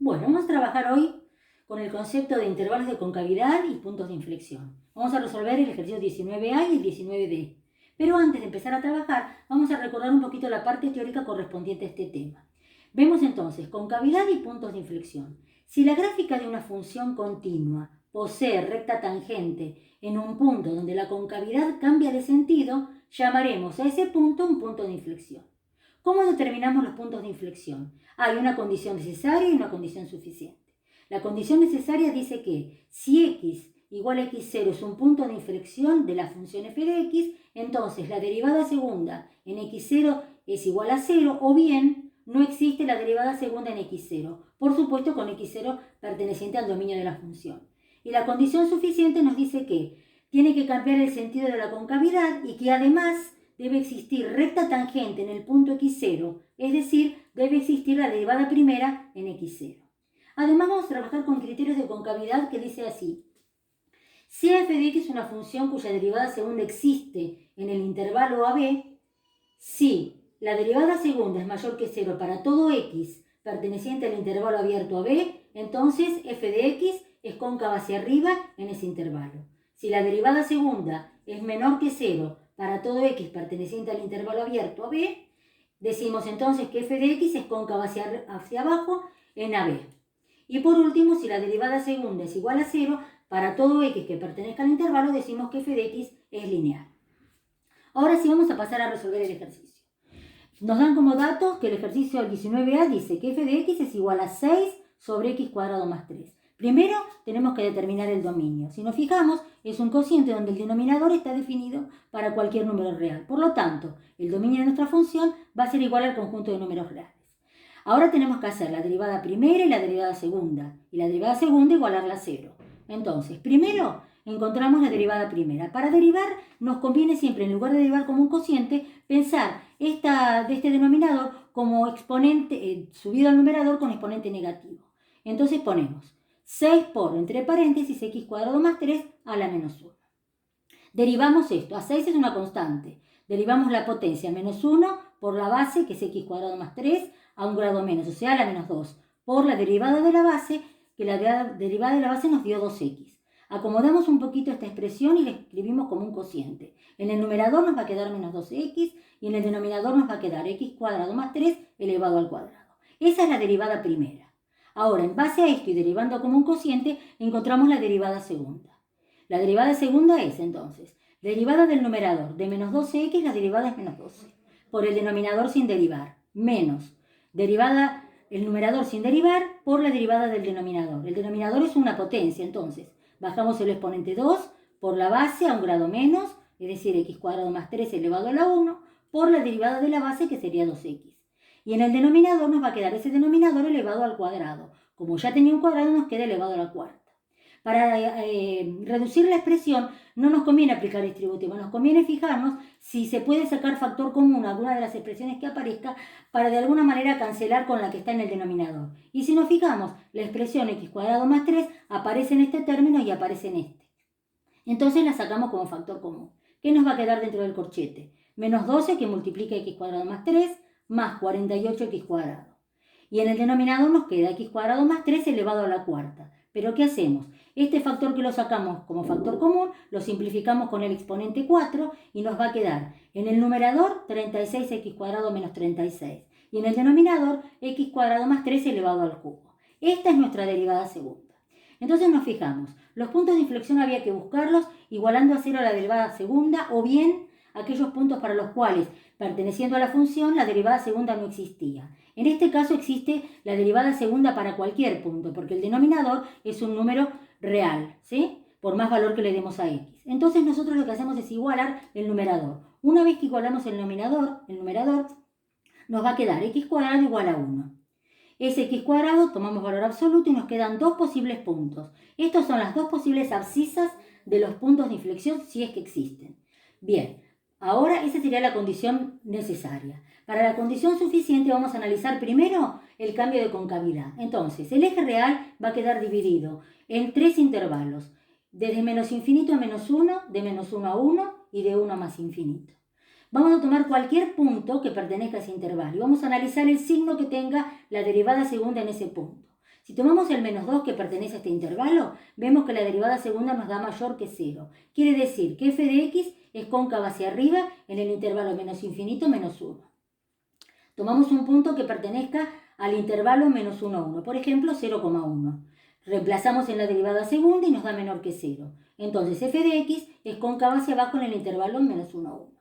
Bueno, vamos a trabajar hoy con el concepto de intervalos de concavidad y puntos de inflexión. Vamos a resolver el ejercicio 19A y el 19D. Pero antes de empezar a trabajar, vamos a recordar un poquito la parte teórica correspondiente a este tema. Vemos entonces concavidad y puntos de inflexión. Si la gráfica de una función continua posee recta tangente en un punto donde la concavidad cambia de sentido, llamaremos a ese punto un punto de inflexión. ¿Cómo determinamos los puntos de inflexión? Hay una condición necesaria y una condición suficiente. La condición necesaria dice que si x igual a x0 es un punto de inflexión de la función f de x, entonces la derivada segunda en x0 es igual a 0, o bien no existe la derivada segunda en x0, por supuesto con x0 perteneciente al dominio de la función. Y la condición suficiente nos dice que tiene que cambiar el sentido de la concavidad y que además debe existir recta tangente en el punto x0, es decir, debe existir la derivada primera en x0. Además vamos a trabajar con criterios de concavidad que dice así. Si f de x es una función cuya derivada segunda existe en el intervalo AB, si la derivada segunda es mayor que 0 para todo x perteneciente al intervalo abierto AB, entonces f de x es cóncava hacia arriba en ese intervalo. Si la derivada segunda es menor que 0 para todo x perteneciente al intervalo abierto AB, decimos entonces que f de x es cóncava hacia abajo en AB. Y por último, si la derivada segunda es igual a 0, para todo x que pertenezca al intervalo, decimos que f de x es lineal. Ahora sí vamos a pasar a resolver el ejercicio. Nos dan como datos que el ejercicio del 19A dice que f de x es igual a 6 sobre x cuadrado más 3. Primero tenemos que determinar el dominio. Si nos fijamos, es un cociente donde el denominador está definido para cualquier número real. Por lo tanto, el dominio de nuestra función va a ser igual al conjunto de números reales. Ahora tenemos que hacer la derivada primera y la derivada segunda. Y la derivada segunda igualarla a 0. Entonces, primero encontramos la derivada primera. Para derivar nos conviene siempre, en lugar de derivar como un cociente, pensar de este denominador como exponente subido al numerador con exponente negativo. Entonces ponemos 6 por, entre paréntesis, x cuadrado más 3 a la menos 1. Derivamos esto. A 6 es una constante. Derivamos la potencia menos 1 por la base, que es x cuadrado más 3, a un grado menos, o sea, a la menos 2, por la derivada de la base, que la derivada de la base nos dio 2x. Acomodamos un poquito esta expresión y la escribimos como un cociente. En el numerador nos va a quedar menos 2x y en el denominador nos va a quedar x cuadrado más 3 elevado al cuadrado. Esa es la derivada primera. Ahora, en base a esto y derivando como un cociente, encontramos la derivada segunda. La derivada segunda es, entonces, derivada del numerador de menos 12x, la derivada es menos 12. Por el denominador sin derivar, menos derivada, el numerador sin derivar, por la derivada del denominador. El denominador es una potencia, entonces, bajamos el exponente 2 por la base a un grado menos, es decir, x cuadrado más 3 elevado a la 1, por la derivada de la base, que sería 2x. Y en el denominador nos va a quedar ese denominador elevado al cuadrado. Como ya tenía un cuadrado, nos queda elevado a la cuarta. Para reducir la expresión no nos conviene aplicar distributivo, nos conviene fijarnos si se puede sacar factor común a alguna de las expresiones que aparezca para de alguna manera cancelar con la que está en el denominador. Y si nos fijamos, la expresión x cuadrado más 3 aparece en este término y aparece en este. Entonces la sacamos como factor común. ¿Qué nos va a quedar dentro del corchete? Menos 12 que multiplica x cuadrado más 3 más 48x cuadrado. Y en el denominador nos queda x cuadrado más 3 elevado a la cuarta. ¿Pero qué hacemos? Este factor que lo sacamos como factor común, lo simplificamos con el exponente 4 y nos va a quedar en el numerador 36x cuadrado menos 36. Y en el denominador x cuadrado más 3 elevado al cubo. Esta es nuestra derivada segunda. Entonces nos fijamos, los puntos de inflexión había que buscarlos igualando a 0 la derivada segunda o bien aquellos puntos para los cuales, perteneciendo a la función, la derivada segunda no existía. En este caso existe la derivada segunda para cualquier punto, porque el denominador es un número real, ¿sí? Por más valor que le demos a x. Entonces nosotros lo que hacemos es igualar el numerador. Una vez que igualamos el numerador, nos va a quedar x cuadrado igual a 1. Ese x cuadrado tomamos valor absoluto y nos quedan dos posibles puntos. Estos son las dos posibles abscisas de los puntos de inflexión si es que existen. Bien. Ahora esa sería la condición necesaria. Para la condición suficiente vamos a analizar primero el cambio de concavidad. Entonces, el eje real va a quedar dividido en tres intervalos. Desde menos infinito a menos 1, de menos 1 a 1 y de 1 a más infinito. Vamos a tomar cualquier punto que pertenezca a ese intervalo y vamos a analizar el signo que tenga la derivada segunda en ese punto. Si tomamos el menos 2 que pertenece a este intervalo, vemos que la derivada segunda nos da mayor que 0. Quiere decir que f de x es cóncava hacia arriba en el intervalo menos infinito menos 1. Tomamos un punto que pertenezca al intervalo menos 1, 1, por ejemplo 0,1. Reemplazamos en la derivada segunda y nos da menor que 0. Entonces f de x es cóncava hacia abajo en el intervalo menos 1, 1.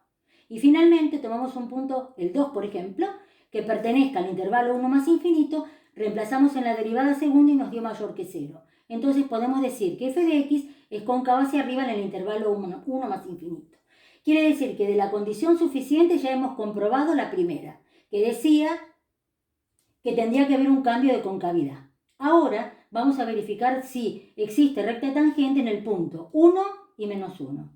Y finalmente tomamos un punto, el 2 por ejemplo, que pertenezca al intervalo 1 más infinito, reemplazamos en la derivada segunda y nos dio mayor que 0. Entonces podemos decir que f de x es cóncava hacia arriba en el intervalo 1 más infinito. Quiere decir que de la condición suficiente ya hemos comprobado la primera, que decía que tendría que haber un cambio de concavidad. Ahora vamos a verificar si existe recta tangente en el punto 1 y menos 1.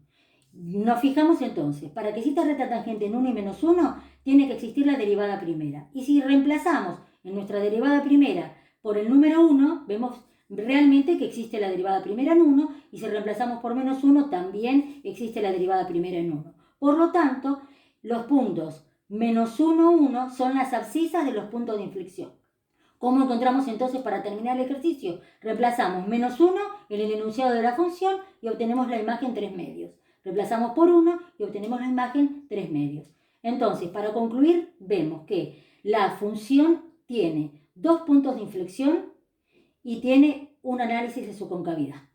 Nos fijamos entonces, para que exista recta tangente en 1 y menos 1, tiene que existir la derivada primera. Y si reemplazamos en nuestra derivada primera por el número 1, vemos realmente que existe la derivada primera en 1, y si reemplazamos por menos 1, también existe la derivada primera en 1. Por lo tanto, los puntos menos 1, 1 son las abscisas de los puntos de inflexión. ¿Cómo encontramos entonces para terminar el ejercicio? Reemplazamos menos 1 en el enunciado de la función y obtenemos la imagen 3 medios. Reemplazamos por 1 y obtenemos la imagen 3 medios. Entonces, para concluir, vemos que la función tiene dos puntos de inflexión y tiene un análisis de su concavidad.